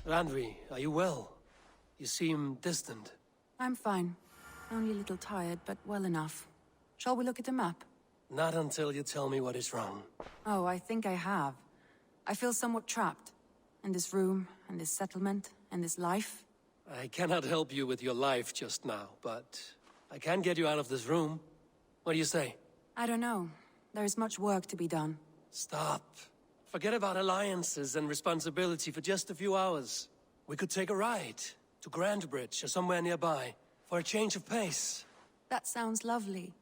Randvi, are you well? You seem distant. I'm fine. Only a little tired, but well enough. Shall we look at the map? Not until you tell me what is wrong. Oh, I think I have. I feel somewhat trapped. In this room, and this settlement, and this life. I cannot help you with your life just now, but I can get you out of this room. What do you say? I don't know. There is much work to be done. Stop. Forget about alliances and responsibility for just a few hours. We could take a ride to Grandbridge or somewhere nearby for a change of pace. That sounds lovely.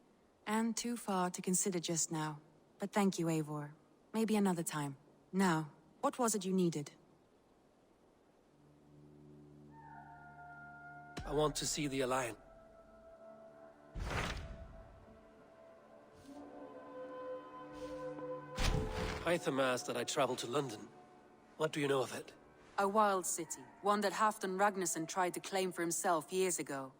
And too far to consider just now. But thank you, Eivor. Maybe another time. Now, what was it you needed? I want to see the Alliance. Hytham asked that I travel to London. What do you know of it? A wild city, one that Halfdan Ragnarsson tried to claim for himself years ago.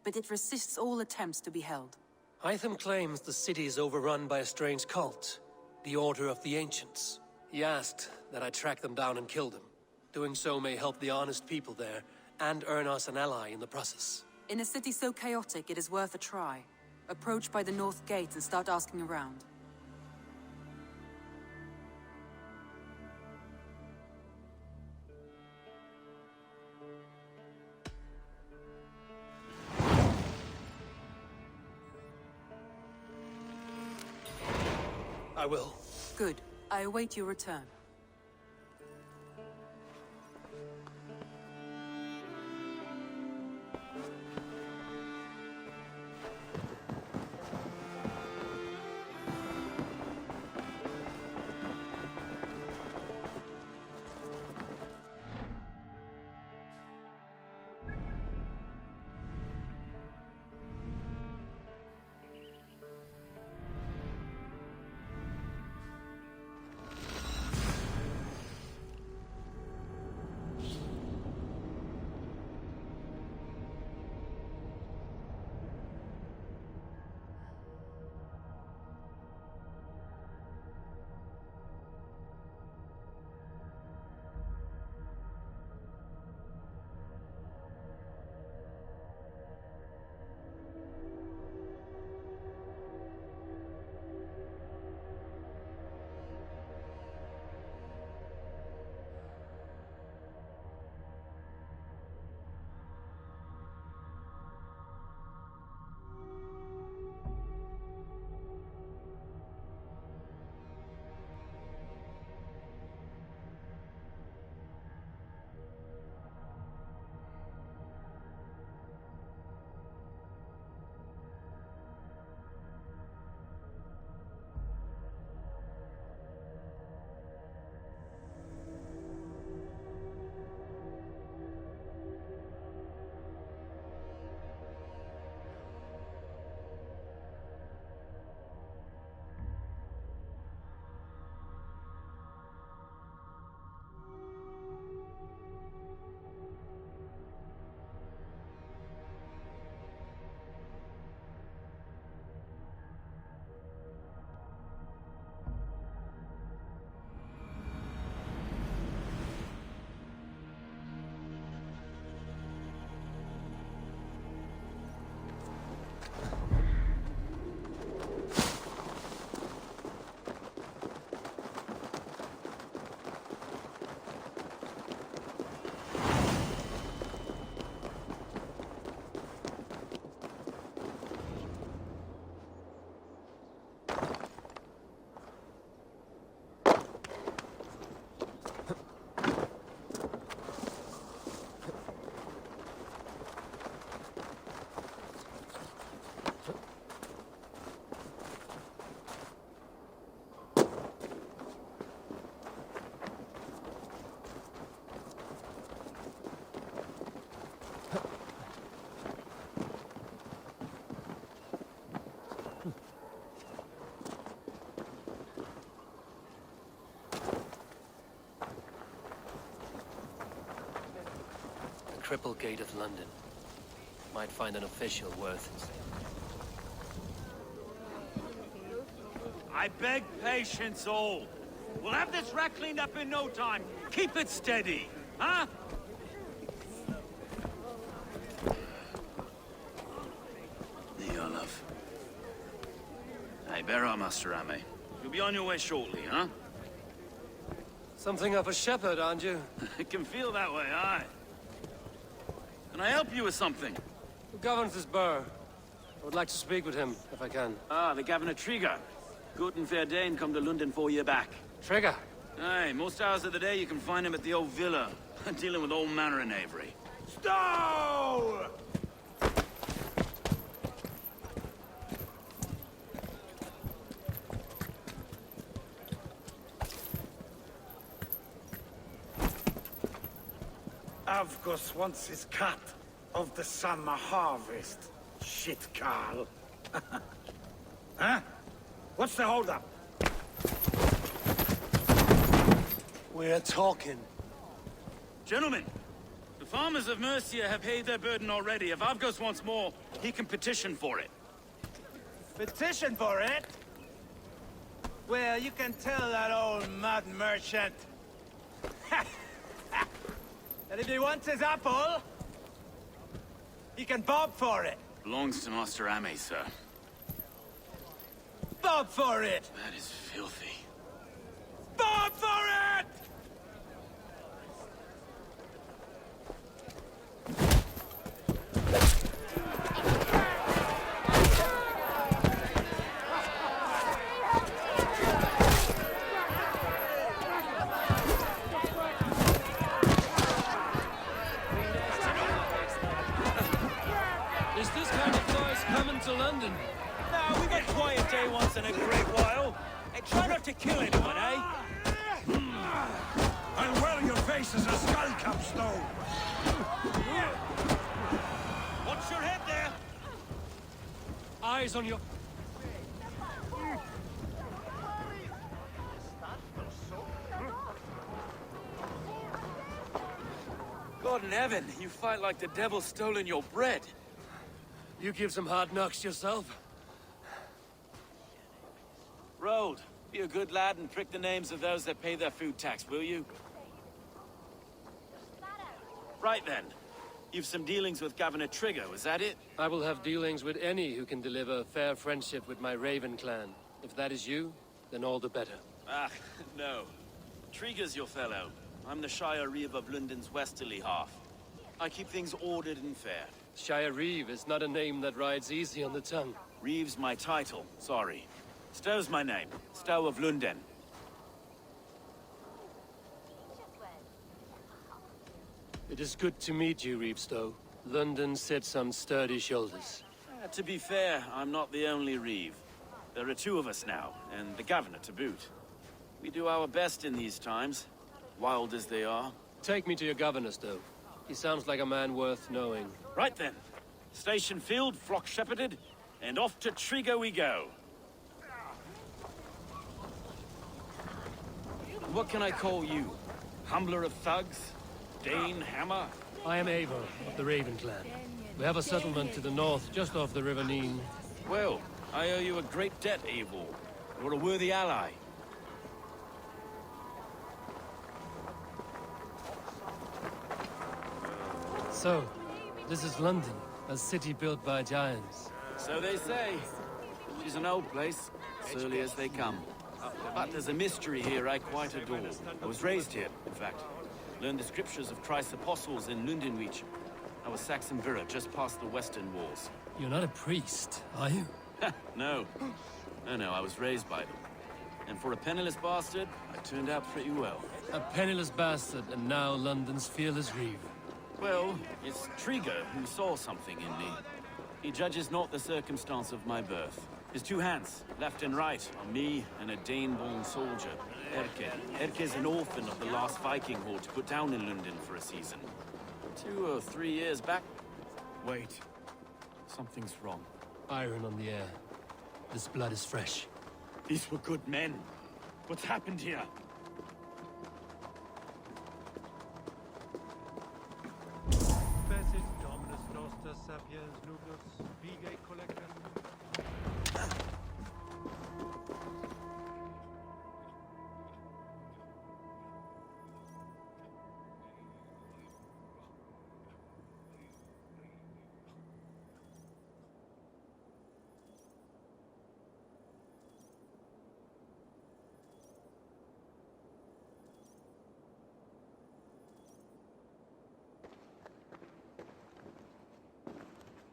But it resists all attempts to be held. Hytham claims the city is overrun by a strange cult, the Order of the Ancients. He asked that I track them down and kill them. Doing so may help the honest people there, and earn us an ally in the process. In a city so chaotic, it is worth a try. Approach by the North Gate and start asking around. I will. Good. I await your return. Triple Gate of London. Might find an official worth it. I beg patience, all. We'll have this rat cleaned up in no time. Keep it steady, huh? Aye, bear up, Master Ame. You'll be on your way shortly, huh? Something of a shepherd, aren't you? It can feel that way, aye. Can I help you with something? Who governs this burr? I would like to speak with him, if I can. Ah, the Governor Trigger. Good and fair Dane come to Lundene 4 year back. Trigger! Aye, most hours of the day you can find him at the old villa, dealing with all manner of knavery. Stow! Avgos wants his cut of the summer harvest. Shit, Carl. Huh? What's the holdup? We're talking. Gentlemen, the farmers of Mercia have paid their burden already. If Avgos wants more, he can petition for it. Petition for it? Well, you can tell that old mud merchant that if he wants his apple, he can bob for it. Belongs to Master Ame, sir. Bob for it! That is filthy. Bob for it! Is this kind of noise coming to London? No, we've a quiet day once in a great while. And try not to kill anyone, eh? I'll wear your face as a skull capstone. Watch your head there! Eyes on your... God in heaven, you fight like the devil's stolen your bread. You give some hard knocks yourself? Road, be a good lad and prick the names of those that pay their food tax, will you? Right then. You've some dealings with Governor Trigger, is that it? I will have dealings with any who can deliver fair friendship with my Raven clan. If that is you, then all the better. Ah, no. Trigger's your fellow. I'm the Shire Reeve of Lunden's westerly half. I keep things ordered and fair. Shire Reeve is not a name that rides easy on the tongue. Reeve's my title, sorry. Stow's my name. Stow of Lundene. It is good to meet you, Reevestow. London sits on sturdy shoulders. To be fair, I'm not the only Reeve. There are 2 of us now, and the Governor to boot. We do our best in these times, wild as they are. Take me to your governor, Stow. He sounds like a man worth knowing. Right then. Station filled, flock shepherded, and off to Trigger we go. What can I call you? Humbler of thugs? Dane Hammer? I am Eivor of the Raven clan. We have a settlement to the north, just off the River Nene. Well, I owe you a great debt, Eivor. You're a worthy ally. So, this is London, a city built by giants. So they say. She's an old place, surly as they come. But there's a mystery here I quite adore. I was raised here, in fact. Learned the scriptures of Christ's apostles in Lundene. I was Saxon Villa, just past the western walls. You're not a priest, are you? No. No, I was raised by them. And for a penniless bastard, I turned out pretty well. A penniless bastard, and now London's fearless Reeve. Well, it's Trigger who saw something in me. He judges not the circumstance of my birth. His 2 hands, left and right, on me and a Dane-born soldier, Erke. Erke's an orphan of the last Viking horde put down in Lundene for a season. 2 or 3 years back. Wait. Something's wrong. Iron on the air. This blood is fresh. These were good men. What's happened here?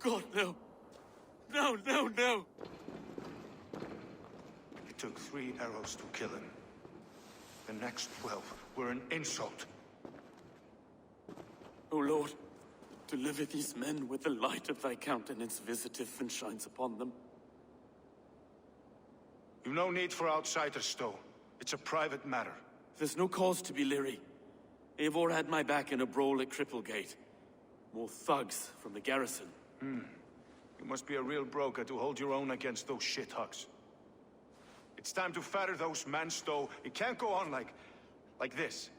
God, no. No, no, no! It took 3 arrows to kill him. The next 12 were an insult. O Lord, deliver these men with the light of thy countenance visiteth and shines upon them. You've no need for outsiders, Stowe. It's a private matter. There's no cause to be leery. Eivor had my back in a brawl at Cripplegate. More thugs from the garrison. You must be a real broker to hold your own against those shithugs. It's time to fetter those men, Stowe. It can't go on like this.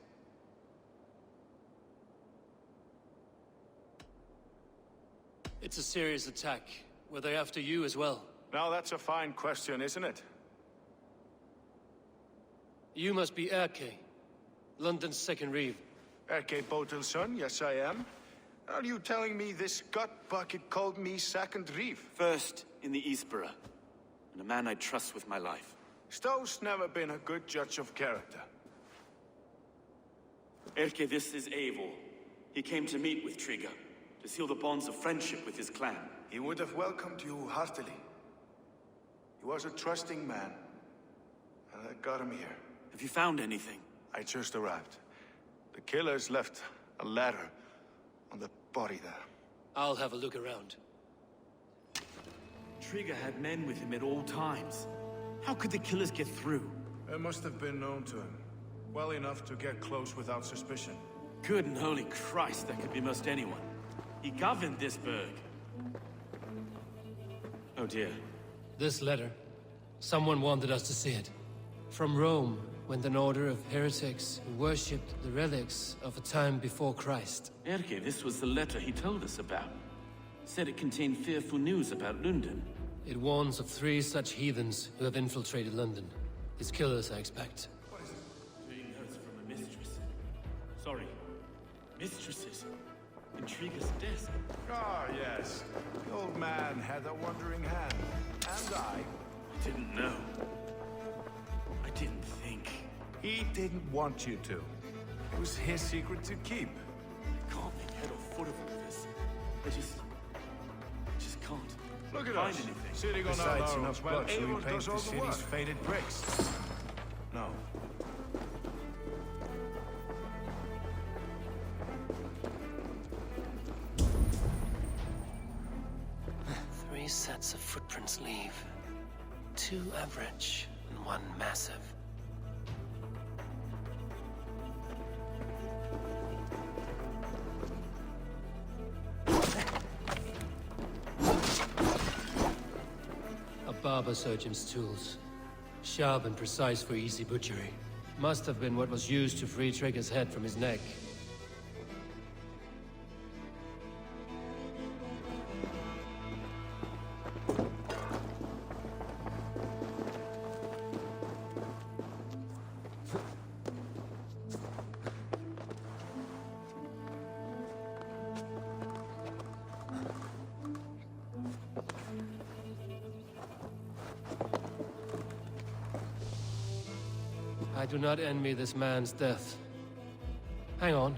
It's a serious attack. Were they after you as well? Now that's a fine question, isn't it? You must be Erke, London's second reeve. Erke Botelson, yes I am. Are you telling me this gut bucket called me second reeve? First in the Eastborough, and a man I trust with my life. Stowe's never been a good judge of character. Erke, this is Eivor. He came to meet with Trigger, to seal the bonds of friendship with his clan. He would have welcomed you heartily. He was a trusting man, and I got him here. Have you found anything? I just arrived. The killers left a letter on the body there. I'll have a look around. Trigger had men with him at all times. How could the killers get through? It must have been known to him. Well enough to get close without suspicion. Good and holy Christ, that could be most anyone. He governed this burg. Oh dear. This letter. Someone wanted us to see it. From Rome went an order of heretics who worshipped the relics of a time before Christ. Erke, this was the letter he told us about. Said it contained fearful news about Lundene. It warns of 3 such heathens who have infiltrated London. His killers, I expect. 3 notes from a mistress. Sorry. Mistresses. In Trigger's desk. Ah, yes. The old man had a wandering hand. And I Didn't know. I didn't think. He didn't want you to. It was his secret to keep. I can't make head or foot of all this. I just can't. Look at find us, anything. sitting on our laurels while Eivor does all the work. Faded bricks. No. Three sets of footprints leave. 2 average and 1 massive. A barber surgeon's tools. Sharp and precise for easy butchery. Must have been what was used to free Trigger's head from his neck. I do not envy this man's death. Hang on.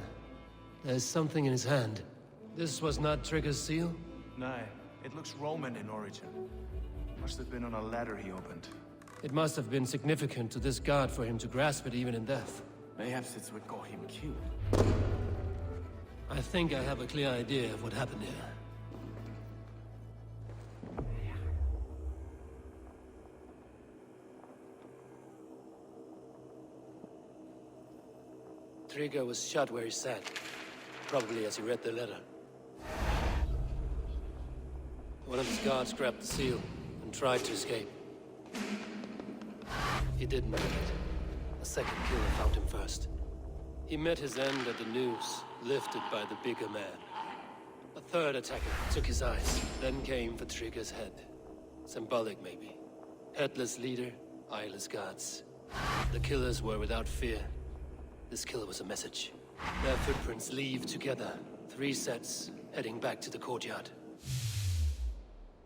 There's something in his hand. This was not Trigger's seal? No, it looks Roman in origin. Must have been on a ladder he opened. It must have been significant to this god for him to grasp it even in death. Mayhaps it's what got him killed. I think I have a clear idea of what happened here. Trigger was shot where he sat, probably as he read the letter. One of his guards grabbed the seal and tried to escape. He didn't make it. A second killer found him first. He met his end at the noose, lifted by the bigger man. A third attacker took his eyes, then came for Trigger's head. Symbolic, maybe. Headless leader, eyeless guards. The killers were without fear. This kill was a message. Their footprints leave together. 3 sets, heading back to the courtyard.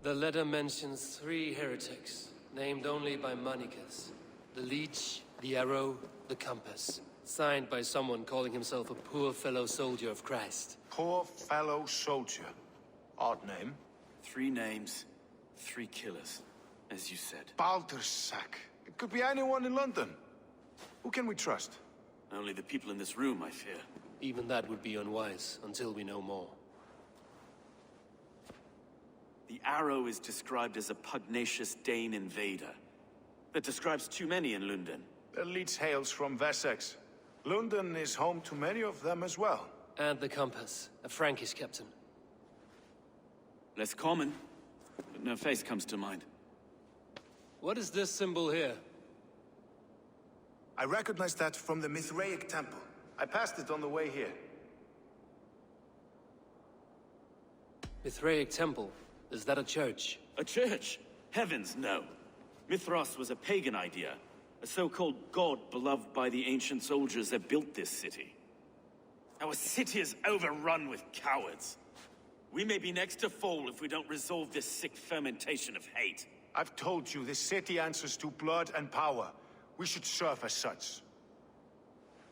The letter mentions 3 heretics, named only by Manicus. The Leech, the Arrow, the Compass. Signed by someone calling himself a poor fellow soldier of Christ. Poor fellow soldier. Odd name. 3 names, 3 killers, as you said. Baldersack. It could be anyone in London. Who can we trust? Only the people in this room, I fear. Even that would be unwise, until we know more. The Arrow is described as a pugnacious Dane invader. That describes too many in Lundene. The leech hails from Wessex. Lundene is home to many of them as well. And the Compass, a Frankish captain. Less common, but no face comes to mind. What is this symbol here? I recognize that from the Mithraic temple. I passed it on the way here. Mithraic temple? Is that a church? A church? Heavens, no. Mithras was a pagan idea. A so-called god beloved by the ancient soldiers that built this city. Our city is overrun with cowards. We may be next to fall if we don't resolve this sick fermentation of hate. I've told you, this city answers to blood and power. We should serve as such.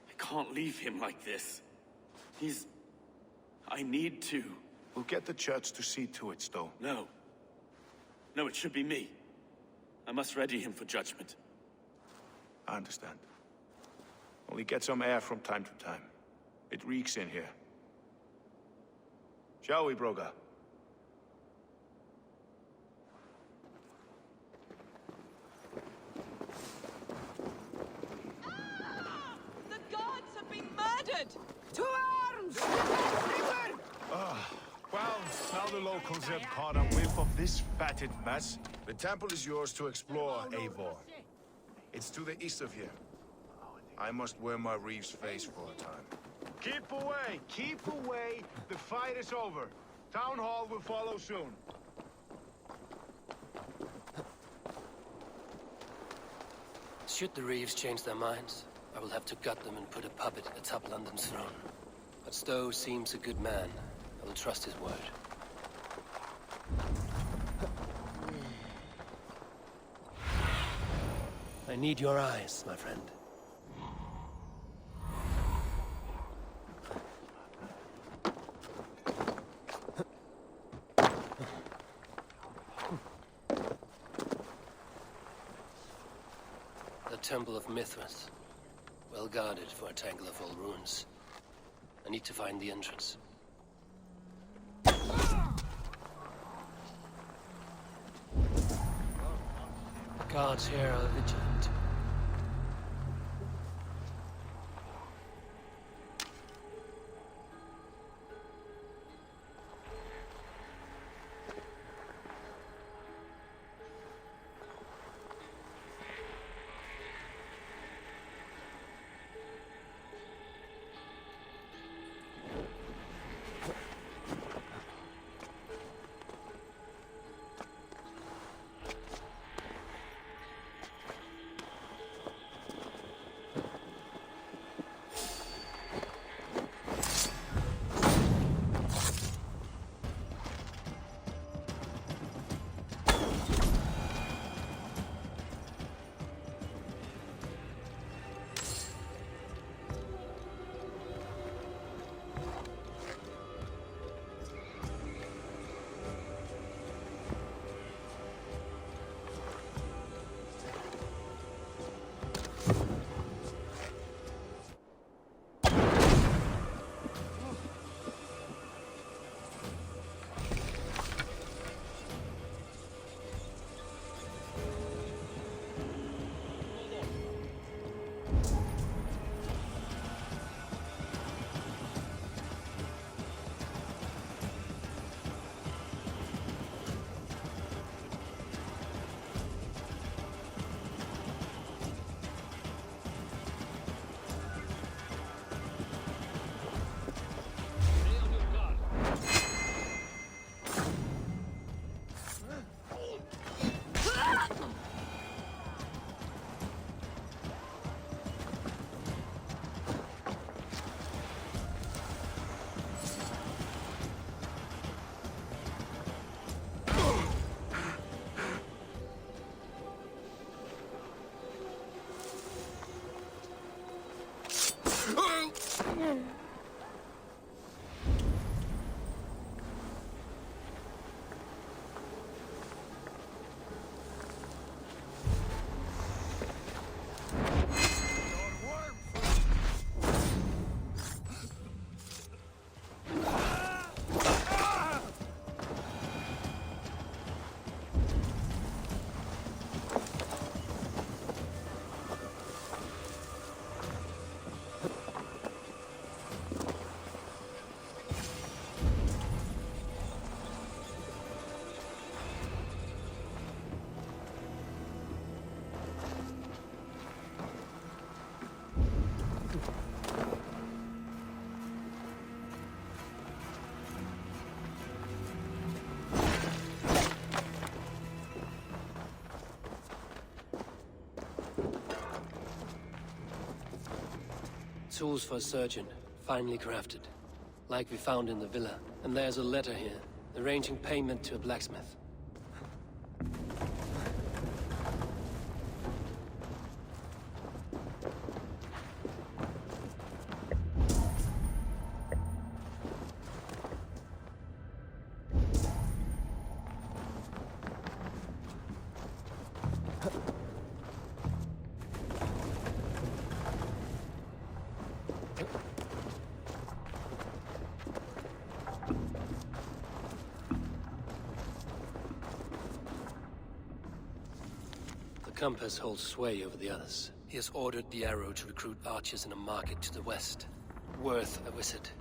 I can't leave him like this. I need to. We'll get the church to see to it, Stowe. No. No, it should be me. I must ready him for judgment. I understand. Only get some air from time to time. It reeks in here. Shall we, Broga? The gods have been murdered! To arms! Well, now the locals have caught a whiff of this fatted mess. The temple is yours to explore, Eivor. It's to the east of here. I must wear my Reeve's face for a time. Keep away! Keep away! The fight is over. Town Hall will follow soon. Should the Reeves change their minds, I will have to gut them and put a puppet atop London's throne. But Stowe seems a good man. I will trust his word. I need your eyes, my friend. The Temple of Mithras. Well guarded for a tangle of old ruins. I need to find the entrance. The guards here are vigilant. Tools for a surgeon, finely crafted. Like we found in the villa. And there's a letter here, arranging payment to a blacksmith. The compass holds sway over the others. He has ordered the arrow to recruit archers in a market to the west. Worth a visit.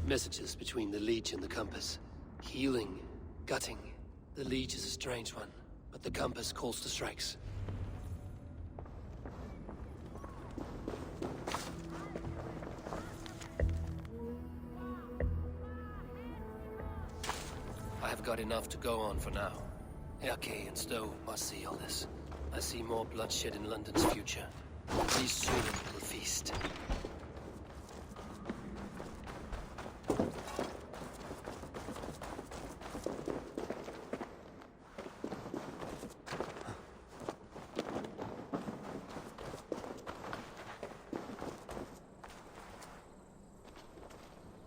Messages between the Leech and the compass. Healing, gutting. The Leech is a strange one, but the compass calls to strikes. I have got enough to go on for now. Erke and Stowe must see all this. I see more bloodshed in London's future. These soon will feast.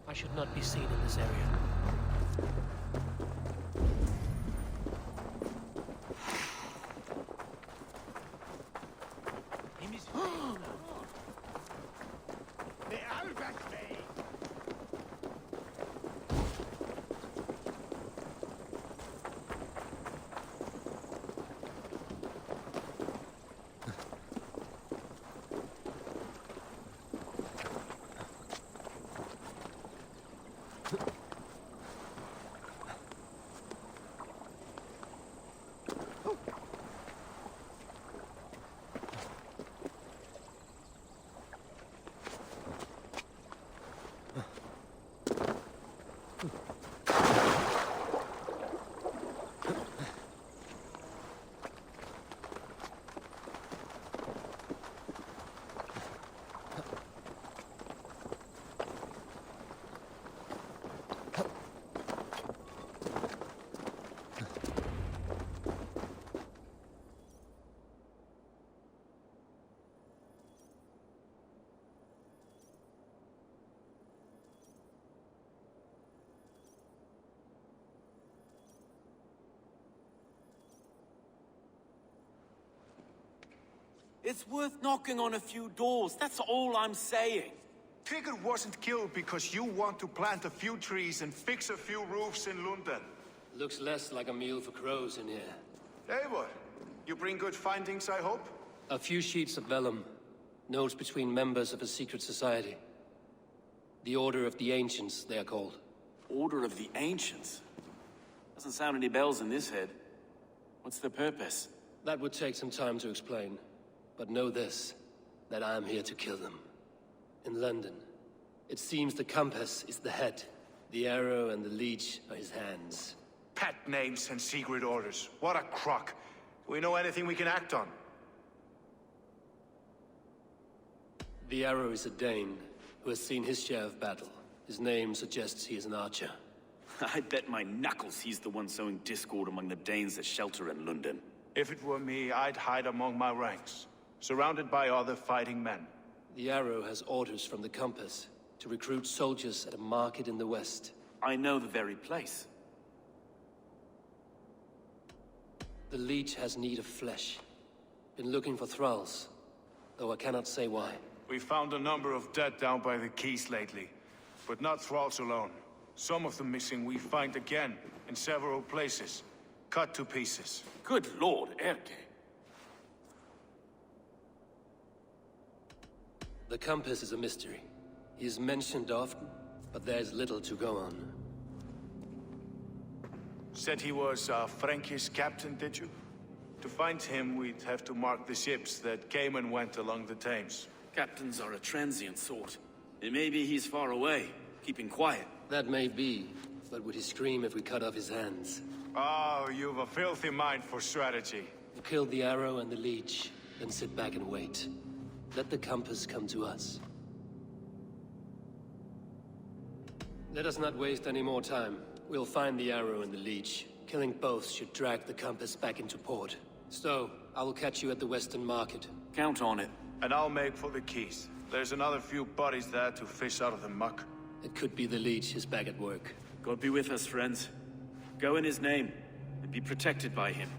I should not be seen in this area. It's worth knocking on a few doors, that's all I'm saying. Tigger wasn't killed because you want to plant a few trees and fix a few roofs in Lundene. Looks less like a meal for crows in here. Eivor, you bring good findings, I hope? A few sheets of vellum. Notes between members of a secret society. The Order of the Ancients, they are called. Order of the Ancients? Doesn't sound any bells in this head. What's the purpose? That would take some time to explain. But know this, that I am here to kill them. In London, it seems the compass is the head. The arrow and the leech are his hands. Pet names and secret orders. What a crock. Do we know anything we can act on? The arrow is a Dane, who has seen his share of battle. His name suggests he is an archer. I bet my knuckles he's the one sowing discord among the Danes that shelter in London. If it were me, I'd hide among my ranks, surrounded by other fighting men. The arrow has orders from the compass to recruit soldiers at a market in the west. I know the very place. The Leech has need of flesh. Been looking for thralls, though I cannot say why. We found a number of dead down by the quays lately, but not thralls alone. Some of the missing we find again, in several places, cut to pieces. Good lord, Erke. The compass is a mystery. He is mentioned often, but there's little to go on. Said he was a Frankish captain, did you? To find him, we'd have to mark the ships that came and went along the Thames. Captains are a transient sort. It may be he's far away, keeping quiet. That may be, but would he scream if we cut off his hands? Oh, you've a filthy mind for strategy. We'll kill the arrow and the leech, then sit back and wait. Let the compass come to us. Let us not waste any more time. We'll find the arrow and the leech. Killing both should drag the compass back into port. So, I will catch you at the Western Market. Count on it. And I'll make for the quays. There's another few bodies there to fish out of the muck. It could be the leech is back at work. God be with us, friends. Go in his name, and be protected by him.